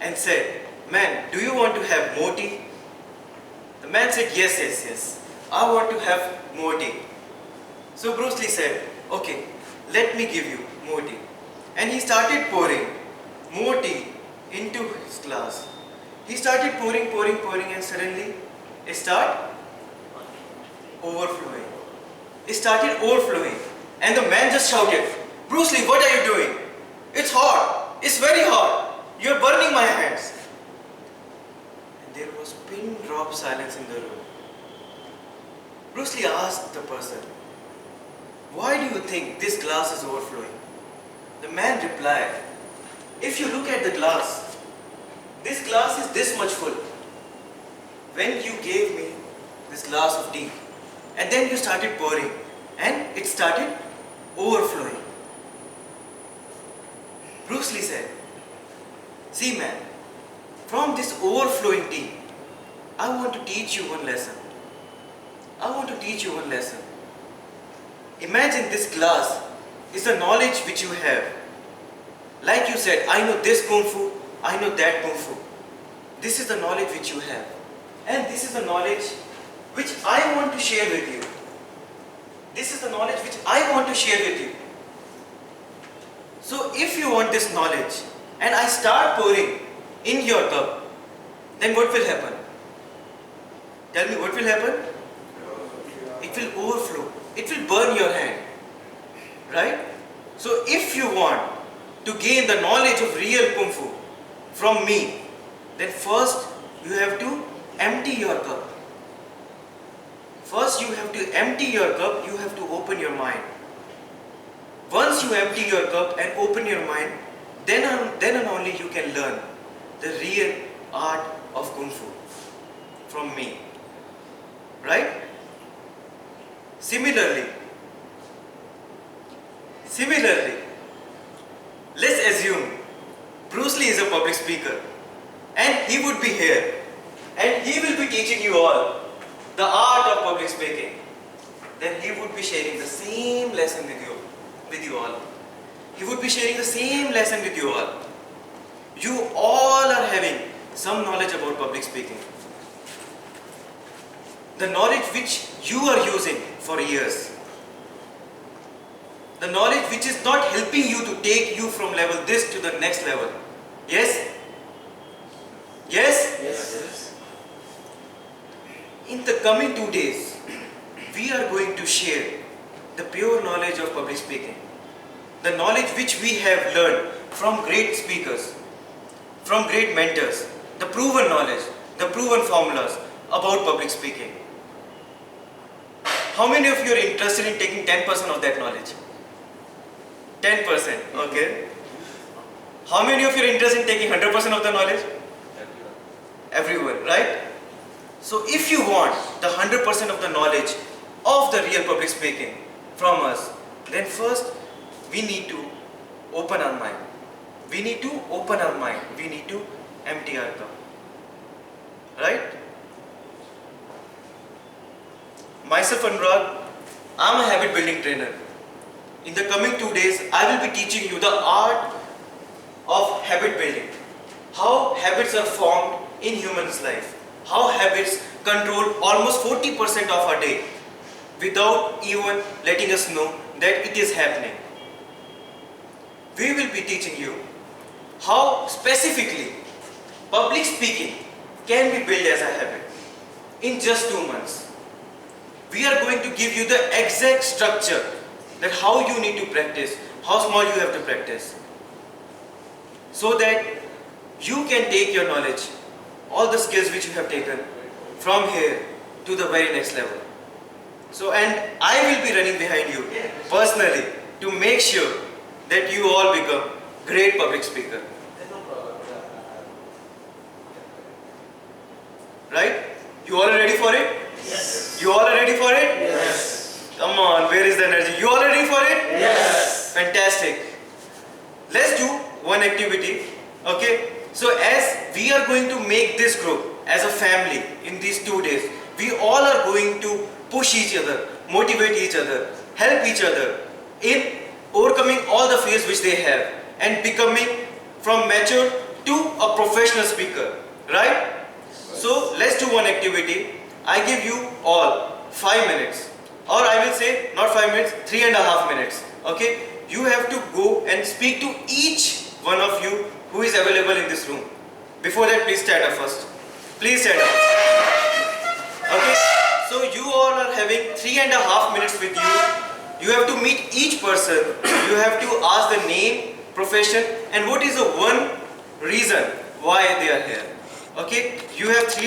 and said, "Man, do you want to have more tea?" The man said, "Yes, yes, yes. I want to have more tea." So Bruce Lee said, "Okay, let me give you more tea." And he started pouring more tea into his glass. He started pouring, pouring, pouring, and suddenly it started overflowing. It started overflowing. And the man just shouted, "Bruce Lee, what are you doing? It's hot. It's very hot. You're burning my hands." And there was pin drop silence in the room. Bruce Lee asked the person, "Why do you think this glass is overflowing?" The man replied, "If you look at the glass, this glass is this much full. When you gave me this glass of tea, and then you started pouring, and it started overflowing." Bruce Lee said, "See man, from this overflowing tea, I want to teach you one lesson. I want to teach you one lesson. Imagine this glass is the knowledge which you have. Like you said, I know this Kung Fu, I know that Kung Fu. This is the knowledge which you have. And this is the knowledge which I want to share with you. This is the knowledge which I want to share with you. So if you want this knowledge and I start pouring in your cup, then what will happen? Tell me, what will happen? It will overflow. It will burn your hand. Right? So if you want to gain the knowledge of real Kung Fu from me, then first you have to empty your cup. First you have to empty your cup, you have to open your mind. Once you empty your cup and open your mind, then and only you can learn the real art of Kung Fu from me. Right? Similarly, let's assume Bruce Lee is a public speaker and he would be here and he will be teaching you all the art of public speaking. Then he would be sharing the same lesson with you all. He would be sharing the same lesson with you all. You all are having some knowledge about public speaking. The knowledge which you are using for years. The knowledge which is not helping you to take you from level this to the next level. Yes? Yes? Yes. In the coming 2 days, we are going to share the pure knowledge of public speaking. The knowledge which we have learned from great speakers, from great mentors, the proven knowledge, the proven formulas about public speaking. How many of you are interested in taking 10% of that knowledge? 10%, okay. How many of you are interested in taking 100% of the knowledge? Everyone, right? So if you want the 100% of the knowledge of the real public speaking from us, then first we need to open our mind. We need to open our mind. We need to empty our cup. Right? Myself, Anurag, I am a habit building trainer. In the coming 2 days, I will be teaching you the art of habit building. How habits are formed in humans' life. How habits control almost 40% of our day without even letting us know that it is happening. We will be teaching you how specifically public speaking can be built as a habit in just 2 months. We are going to give you the exact structure that how you need to practice, how small you have to practice, so that you can take your knowledge, all the skills which you have taken from here to the very next level. So, and I will be running behind you personally to make sure that you all become great public speaker. Right? You all are ready for it? Yes. You all are ready for it? Yes. Come on, where is the energy? You all are ready for it? Yes. Fantastic. Let's do one activity. Okay? So as we are going to make this group as a family in these 2 days, we all are going to push each other, motivate each other, help each other in overcoming all the fears which they have and becoming from mature to a professional speaker, right? So let's do one activity. I give you all 5 minutes, or I will say not 5 minutes, 3.5 minutes. Okay? You have to go and speak to each one of you who is available in this room. Before that, please stand up first. Please stand up. Okay? So you all are having 3.5 minutes with you. You have to meet each person. You have to ask the name, profession, and what is the one reason why they are here. Okay? You have 3.5